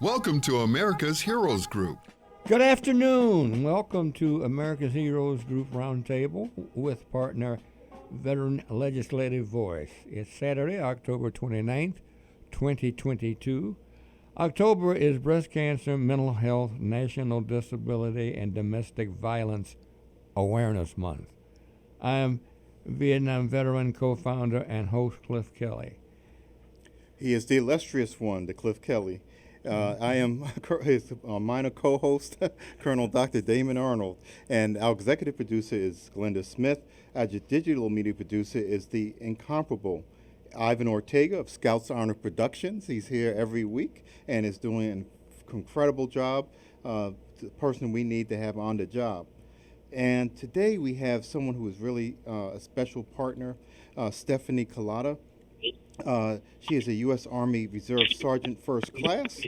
Welcome to America's Heroes Group. Good afternoon. Welcome to America's Heroes Group Roundtable with partner Veteran Legislative Voice. It's Saturday, October 29th, 2022. October is Breast Cancer, Mental Health, National Disability, and Domestic Violence Awareness Month. I am Vietnam veteran, co-founder, and host Cliff Kelley. He is the illustrious one, the Cliff Kelley. I am his minor co-host, Colonel Dr. Damon Arnold, and our executive producer is Glenda Smith. Our digital media producer is the incomparable Ivan Ortega of Scouts Honor Productions. He's here every week and is doing an incredible job, the person we need to have on the job. And today we have someone who is really a special partner, Stephanie Kalota. She is a U.S. Army Reserve Sergeant First Class,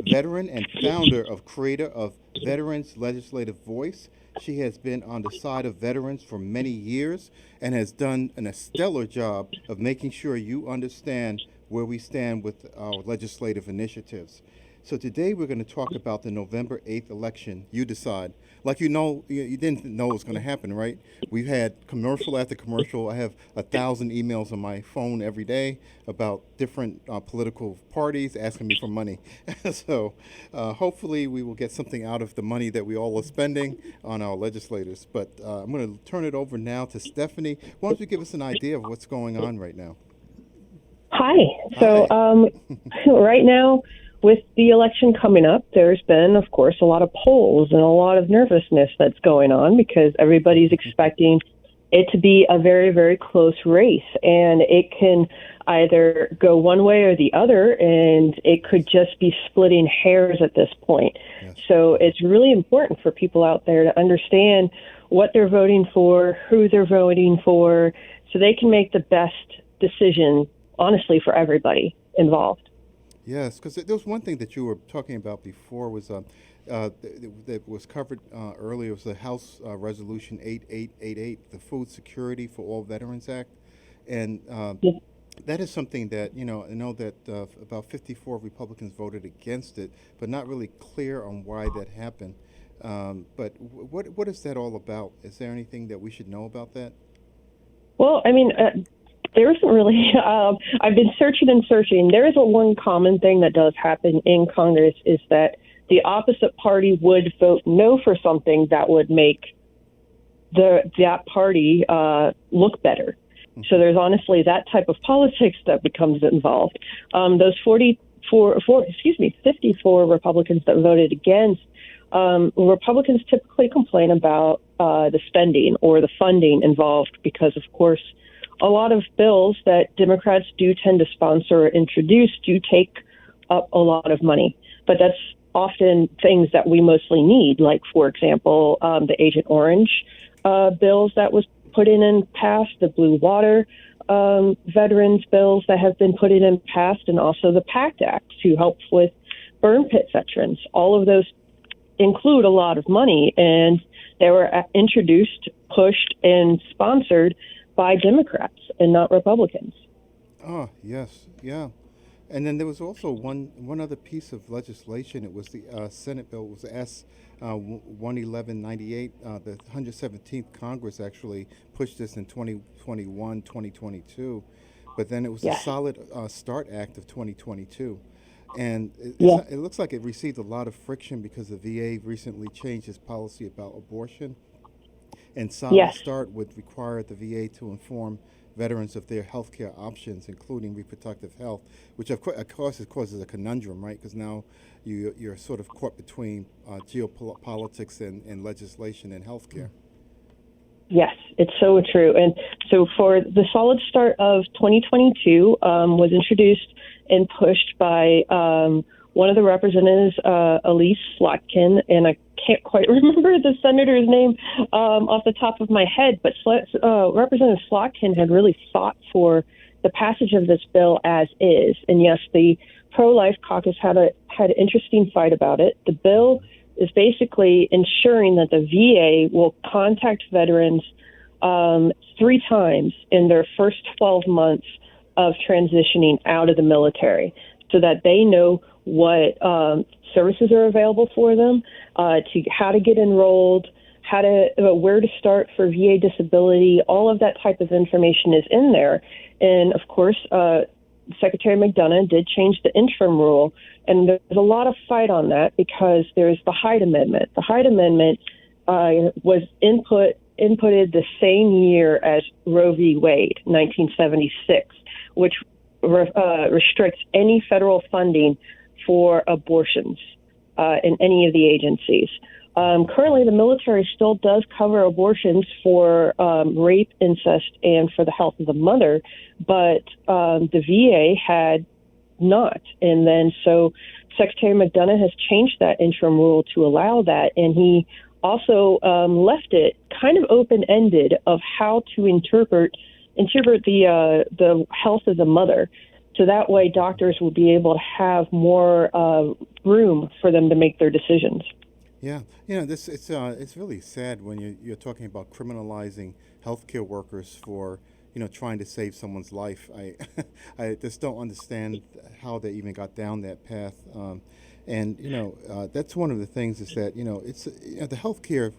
veteran and founder of creator of Veterans Legislative Voice. She has been on the side of veterans for many years and has done a stellar job of making sure you understand where we stand with our legislative initiatives. So today we're going to talk about the November 8th election. You decide. Like you didn't know it was going to happen, right? We've had commercial after commercial. I have 1,000 emails on my phone every day about different political parties asking me for money. So hopefully we will get something out of the money that we all are spending on our legislators. But I'm going to turn it over now to Stephanie. Why don't you give us an idea of what's going on right now? Hi. So right now, with the election coming up, there's been, of course, a lot of polls and a lot of nervousness that's going on because everybody's expecting it to be a very, very close race. And it can either go one way or the other, and it could just be splitting hairs at this point. Yes. So it's really important for people out there to understand what they're voting for, who they're voting for, so they can make the best decision, honestly, for everybody involved. Yes, because there was one thing that you were talking about before was that was covered earlier was the House Resolution 8888, the Food Security for All Veterans Act, and that is something that I know that about 54 Republicans voted against it, but not really clear on why that happened. But what is that all about? Is there anything that we should know about that? Well, I mean. There isn't really. I've been searching and searching. There is one common thing that does happen in Congress is that the opposite party would vote no for something that would make that party look better. Mm-hmm. So there's honestly that type of politics that becomes involved. Those 54 Republicans that voted against, Republicans typically complain about the spending or the funding involved because, of course, a lot of bills that Democrats do tend to sponsor or introduce do take up a lot of money. But that's often things that we mostly need, like, for example, the Agent Orange bills that was put in and passed, the Blue Water veterans bills that have been put in and passed, and also the PACT Act to help with burn pit veterans. All of those include a lot of money, and they were introduced, pushed, and sponsored by Democrats and not Republicans. Oh, yes, yeah. And then there was also one other piece of legislation. It was the Senate bill. It was S 11198. The 117th Congress actually pushed this in 2021, 2022. But then it was the Solid Start Act of 2022. And it looks like it received a lot of friction because the VA recently changed its policy about abortion. And Solid Start would require the VA to inform veterans of their health care options, including reproductive health, which of course causes a conundrum, right? Because now you're sort of caught between geopolitics and legislation and health care. Yes, it's so true. And so for the Solid Start of 2022 was introduced and pushed by one of the representatives, Elise Slotkin, and I can't quite remember the senator's name off the top of my head, but Representative Slotkin had really fought for the passage of this bill as is. And yes, the pro-life caucus had an interesting fight about it. The bill is basically ensuring that the VA will contact veterans 3 times in their first 12 months of transitioning out of the military so that they know what services are available for them, to how to get enrolled, where to start for VA disability. All of that type of information is in there. And of course, Secretary McDonough did change the interim rule, and there's a lot of fight on that because there's the Hyde Amendment. The Hyde Amendment was inputted the same year as Roe v. Wade, 1976, which restricts any federal funding for abortions in any of the agencies. Currently, the military still does cover abortions for rape, incest, and for the health of the mother, but the VA had not. And then so Secretary McDonough has changed that interim rule to allow that, and he also left it kind of open-ended of how to interpret the health of the mother. So that way doctors will be able to have more room for them to make their decisions. Yeah, it's really sad when you're talking about criminalizing healthcare workers for trying to save someone's life. I just don't understand how they even got down that path. And that's one of the things is that it's the healthcare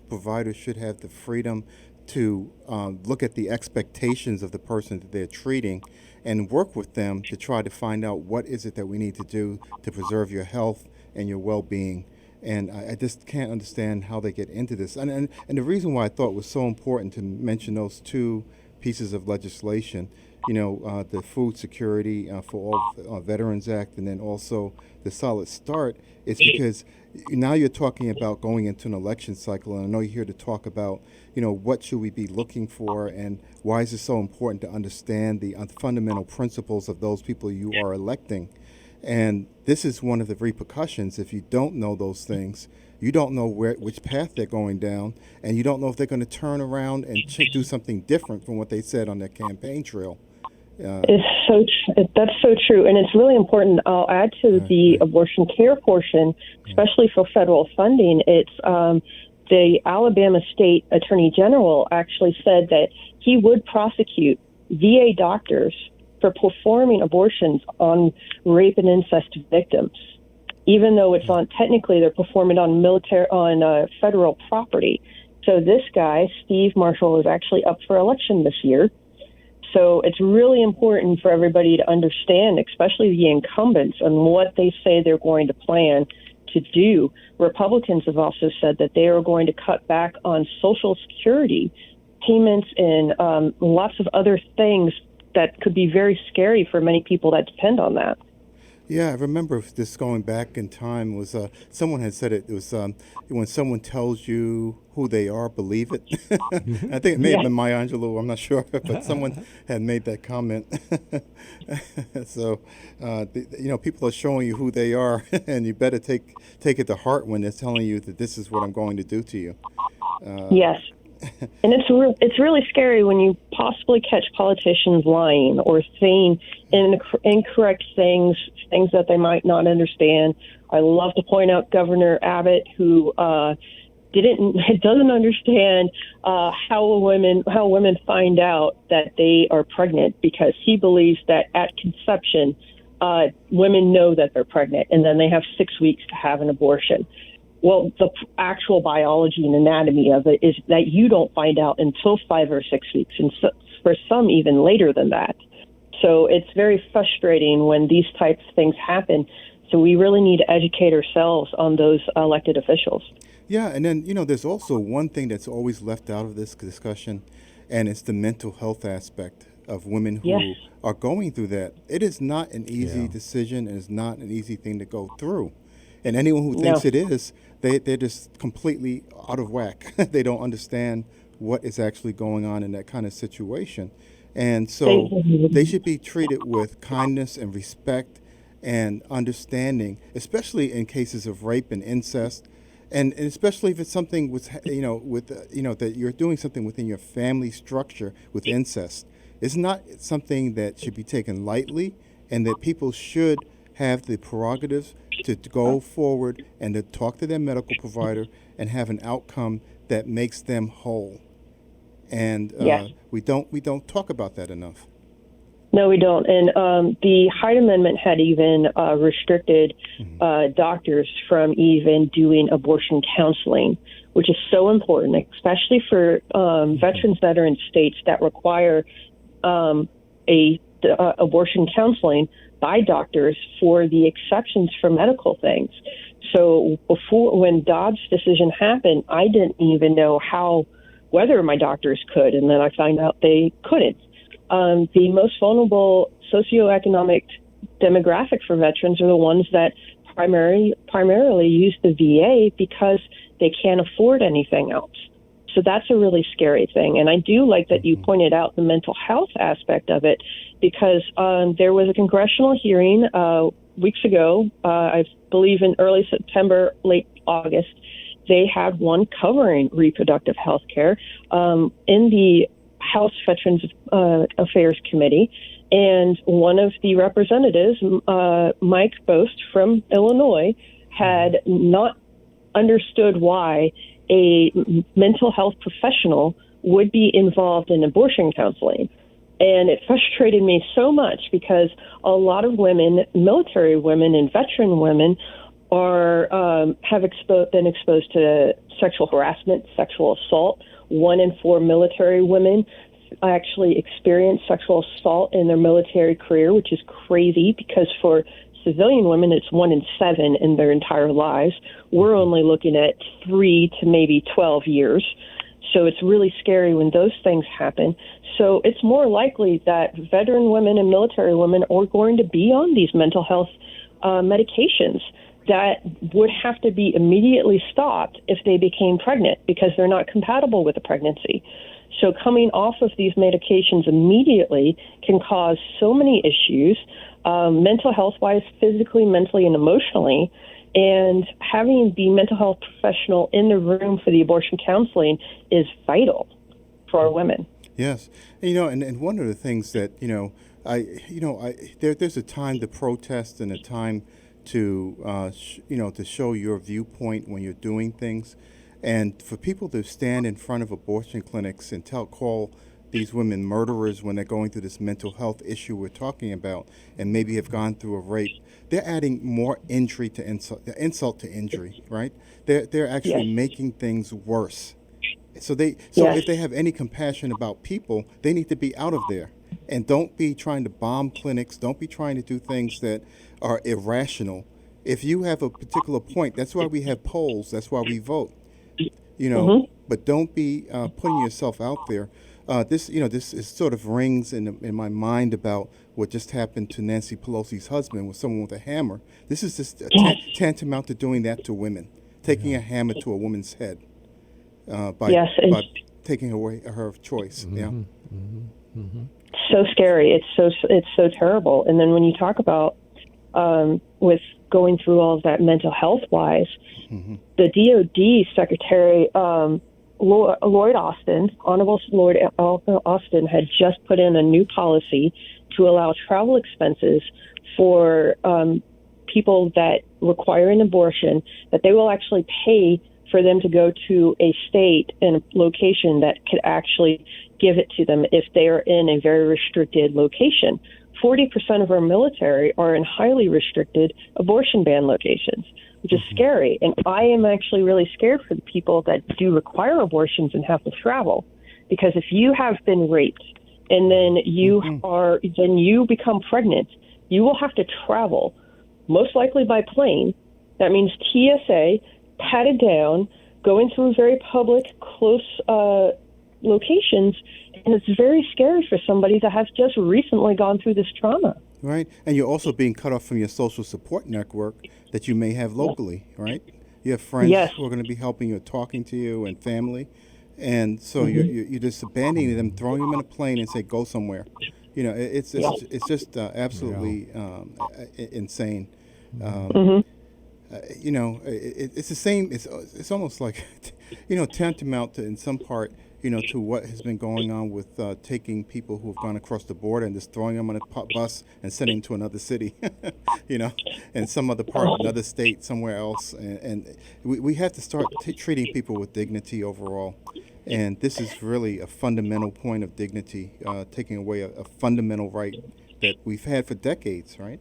providers should have the freedom to look at the expectations of the person that they're treating and work with them to try to find out what is it that we need to do to preserve your health and your well-being. And I just can't understand how they get into this. And the reason why I thought it was so important to mention those two pieces of legislation, the Food Security for All Veterans Act, and then also the Solid Start, is because now you're talking about going into an election cycle, and I know you're here to talk about, what should we be looking for, and why is it so important to understand the fundamental principles of those people you are electing. And this is one of the repercussions. If you don't know those things, you don't know which path they're going down, and you don't know if they're going to turn around and do something different from what they said on their campaign trail. That's so true, and it's really important. I'll add to the abortion care portion, especially for federal funding. It's the Alabama State Attorney General actually said that he would prosecute VA doctors for performing abortions on rape and incest victims, even though it's technically they're performing on federal property. So this guy, Steve Marshall, is actually up for election this year. So it's really important for everybody to understand, especially the incumbents, and what they say they're going to plan to do. Republicans have also said that they are going to cut back on Social Security payments and lots of other things that could be very scary for many people that depend on that. Yeah, I remember this going back in time was someone had said it was when someone tells you who they are, believe it. I think it may have been Maya Angelou, I'm not sure, but someone had made that comment. So, people are showing you who they are, and you better take it to heart when they're telling you that this is what I'm going to do to you. Yes. And it's really scary when you possibly catch politicians lying or saying incorrect things that they might not understand. I love to point out Governor Abbott, who doesn't understand how women find out that they are pregnant, because he believes that at conception, women know that they're pregnant, and then they have 6 weeks to have an abortion. Well, the actual biology and anatomy of it is that you don't find out until 5 or 6 weeks, and for some even later than that. So it's very frustrating when these types of things happen. So we really need to educate ourselves on those elected officials. Yeah, and then, there's also one thing that's always left out of this discussion, and it's the mental health aspect of women who are going through that. It is not an easy decision, and it's not an easy thing to go through. And anyone who thinks it is, they're just completely out of whack. They don't understand what is actually going on in that kind of situation. And so they should be treated with kindness and respect and understanding, especially in cases of rape and incest. And especially if it's something that you're doing something within your family structure with incest. It's not something that should be taken lightly, and that people should have the prerogatives to go forward and to talk to their medical provider and have an outcome that makes them whole. And we don't talk about that enough. No, we don't. And the Hyde Amendment had even restricted doctors from even doing abortion counseling, which is so important, especially for veterans that are in states that require abortion counseling by doctors for the exceptions for medical things. So when Dobbs' decision happened, I didn't even know whether my doctors could, and then I found out they couldn't. The most vulnerable socioeconomic demographic for veterans are the ones that primarily use the VA because they can't afford anything else. So that's a really scary thing. And I do like that you pointed out the mental health aspect of it, because there was a congressional hearing weeks ago, I believe in early September, late August. They had one covering reproductive health care in the House Veterans Affairs Committee. And one of the representatives, Mike Bost from Illinois, had not understood why a mental health professional would be involved in abortion counseling. And it frustrated me so much because a lot of women, military women and veteran women, have been exposed to sexual harassment, sexual assault. 1 in 4 military women actually experience sexual assault in their military career, which is crazy because for civilian women, it's 1 in 7 in their entire lives. We're only looking at 3 to maybe 12 years. So it's really scary when those things happen. So it's more likely that veteran women and military women are going to be on these mental health medications that would have to be immediately stopped if they became pregnant because they're not compatible with a pregnancy. So coming off of these medications immediately can cause so many issues, mental health-wise, physically, mentally, and emotionally. And having the mental health professional in the room for the abortion counseling is vital for our women. Yes, and one of the things that there's a time to protest and a time to to show your viewpoint when you're doing things, and for people to stand in front of abortion clinics and call these women murderers when they're going through this mental health issue we're talking about, and maybe have gone through a rape, they're adding more injury to insult to injury, right? They're actually making things worse. So if they have any compassion about people, they need to be out of there. And don't be trying to bomb clinics. Don't be trying to do things that are irrational. If you have a particular point, that's why we have polls. That's why we vote. But don't be putting yourself out there. This is sort of rings in my mind about what just happened to Nancy Pelosi's husband with someone with a hammer. This is just tantamount to doing that to women, taking a hammer to a woman's head by taking away her choice. So scary. It's so terrible. And then when you talk about with going through all of that mental health wise, the DOD Secretary Lloyd Austin, Honorable Lloyd Austin, had just put in a new policy to allow travel expenses for people that require an abortion, that they will actually pay for them to go to a state and a location that could actually give it to them if they are in a very restricted location. 40% of our military are in highly restricted abortion ban locations, which is scary. And I am actually really scared for the people that do require abortions and have to travel. Because if you have been raped and then you become pregnant, you will have to travel, most likely by plane. That means TSA, patted down, going through very public, close locations. And it's very scary for somebody that has just recently gone through this trauma. Right. And you're also being cut off from your social support network that you may have locally, right? You have friends who are going to be helping you, talking to you, and family. And so you're just abandoning them, throwing them in a plane and say, go somewhere. It's just absolutely insane. It's the same. It's almost like, tantamount to, in some part, to what has been going on with taking people who have gone across the border and just throwing them on a bus and sending them to another city, and some other part, another state, somewhere else. And we have to start treating people with dignity overall. And this is really a fundamental point of dignity, taking away a fundamental right that we've had for decades, right?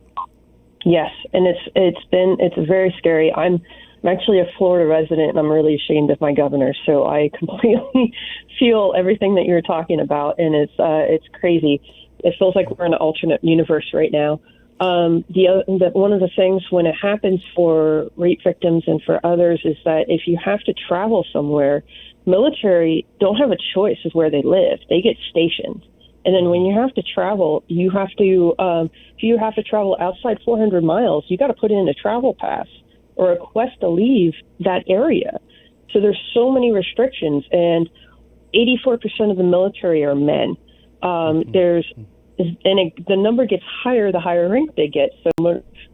Yes, and it's very scary. I'm actually a Florida resident, and I'm really ashamed of my governor. So I completely feel everything that you're talking about, and it's crazy. It feels like we're in an alternate universe right now. One of the things when it happens for rape victims and for others is that if you have to travel somewhere, military don't have a choice of where they live. They get stationed. And then when you have to travel, you have to, if you have to travel outside 400 miles, you got to put in a travel pass or request to leave that area. So there's so many restrictions, and 84% of the military are men. The number gets higher the higher rank they get. So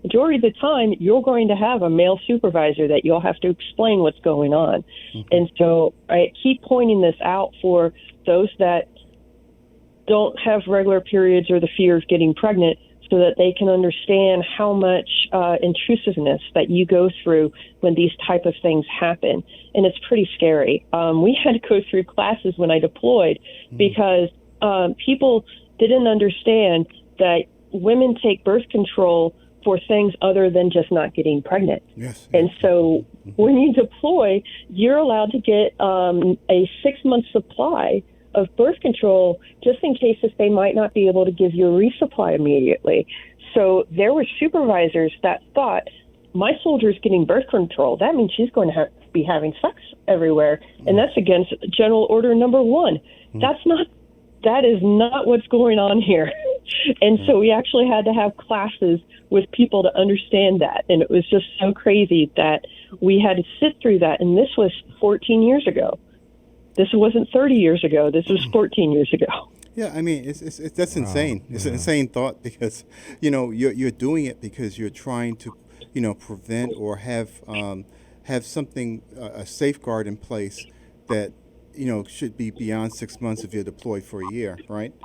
majority of the time, you're going to have a male supervisor that you'll have to explain what's going on. And so I keep pointing this out for those that don't have regular periods or the fear of getting pregnant, so that they can understand how much intrusiveness that you go through when these type of things happen. And it's pretty scary. We had to go through classes when I deployed because people didn't understand that women take birth control for things other than just not getting pregnant. Yes. And so when you deploy, you're allowed to get a 6-month supply of birth control just in case if they might not be able to give you a resupply immediately. So there were supervisors that thought, my soldier's getting birth control. That means she's going to be having sex everywhere. And that's against General Order Number 1. That is not what's going on here. And so we actually had to have classes with people to understand that. And it was just so crazy that we had to sit through that. And this was 14 years ago. This wasn't 30 years ago. This was 14 years ago. Yeah, I mean, that's insane. It's an insane thought because, you're doing it because you're trying to, prevent or have something, a safeguard in place that, should be beyond 6 months if you're deployed for a year, right?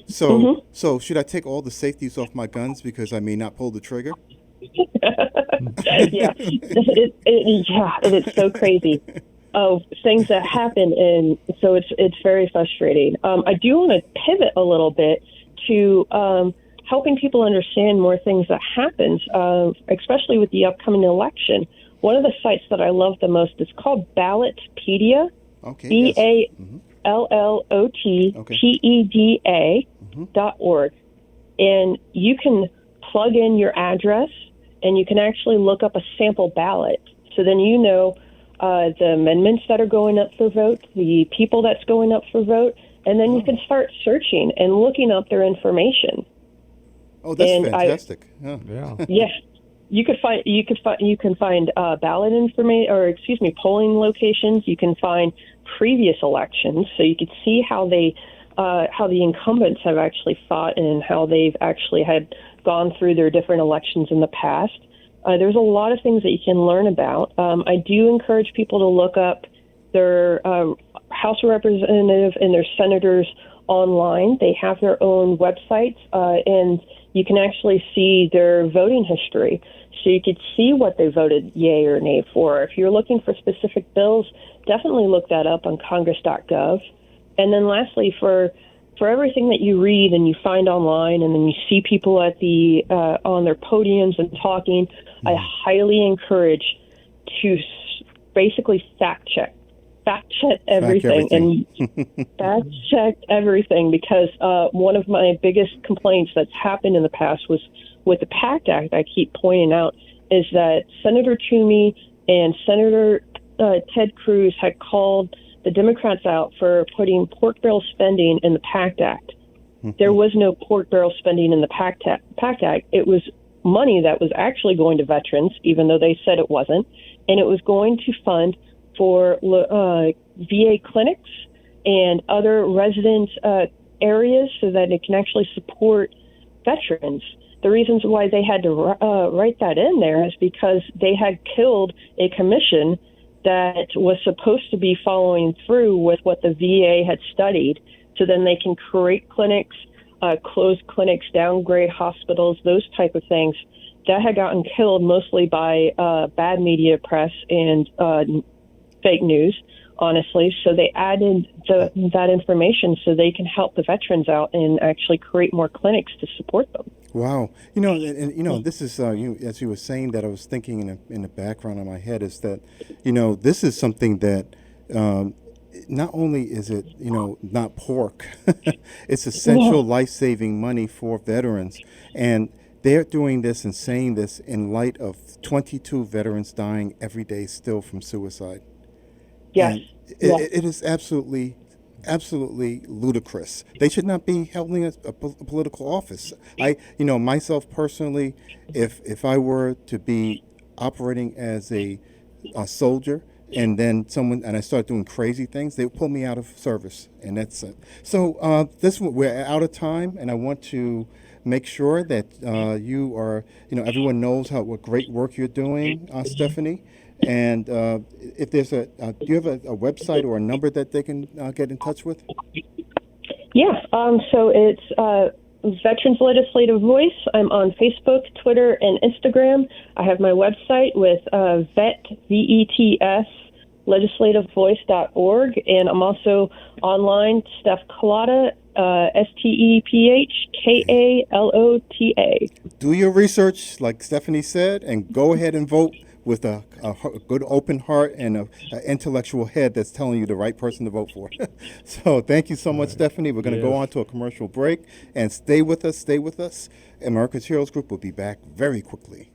So, so should I take all the safeties off my guns because I may not pull the trigger? Yeah, it's so crazy. Of things that happen, and so it's very frustrating. I do want to pivot a little bit to helping people understand more things that happens, especially with the upcoming election. One of the sites that I love the most is called Ballotpedia, BALLOTPEDA.org, and you can plug in your address, and you can actually look up a sample ballot. So then the amendments that are going up for vote, the people that's going up for vote, and then you can start searching and looking up their information. Oh, that's fantastic! Yes, you can find ballot information, or polling locations. You can find previous elections, so you can see how the incumbents have actually fought and how they've actually had gone through their different elections in the past. There's a lot of things that you can learn about. I do encourage people to look up their House of Representatives and their senators online. They have their own websites, and you can actually see their voting history. So you could see what they voted yay or nay for. If you're looking for specific bills, definitely look that up on congress.gov. And then lastly, for everything that you read and you find online, and then you see people at the on their podiums and talking, I highly encourage to basically fact check everything, and fact check everything, because one of my biggest complaints that's happened in the past was with the PACT Act. I keep pointing out is that Senator Toomey and Senator Ted Cruz had called the Democrats out for putting pork barrel spending in the PACT Act. There was no pork barrel spending in the PACT Act. It was money that was actually going to veterans, even though they said it wasn't, and it was going to fund for VA clinics and other resident areas so that it can actually support veterans. The reasons why they had to write that in there is because they had killed a commission that was supposed to be following through with what the VA had studied, so then they can create clinics, close clinics, downgrade hospitals, those type of things. That had gotten killed mostly by bad media press and fake news honestly. So they added that information so they can help the veterans out and actually create more clinics to support them. Wow. This is, as you were saying that, I was thinking in the background of my head is that, this is something that not only is it, not pork, it's essential life-saving money for veterans. And they're doing this and saying this in light of 22 veterans dying every day still from suicide. Yes. And it is absolutely ludicrous. They should not be holding a political office. Myself personally, if I were to be operating as a soldier and then I start doing crazy things, they would pull me out of service, and that's it. So we're out of time, and I want to make sure that you are, everyone knows what great work you're doing, Stephanie. And if there's do you have a website or a number that they can get in touch with? Yeah. So it's Veterans Legislative Voice. I'm on Facebook, Twitter, and Instagram. I have my website with VETS legislativevoice.org, and I'm also online, Steph Kalota, STEPHKALOTA. Do your research, like Stephanie said, and go ahead and vote with a good open heart and an intellectual head that's telling you the right person to vote for. So thank you so much, Stephanie. We're going to go on to a commercial break, and stay with us. America's Heroes Group will be back very quickly.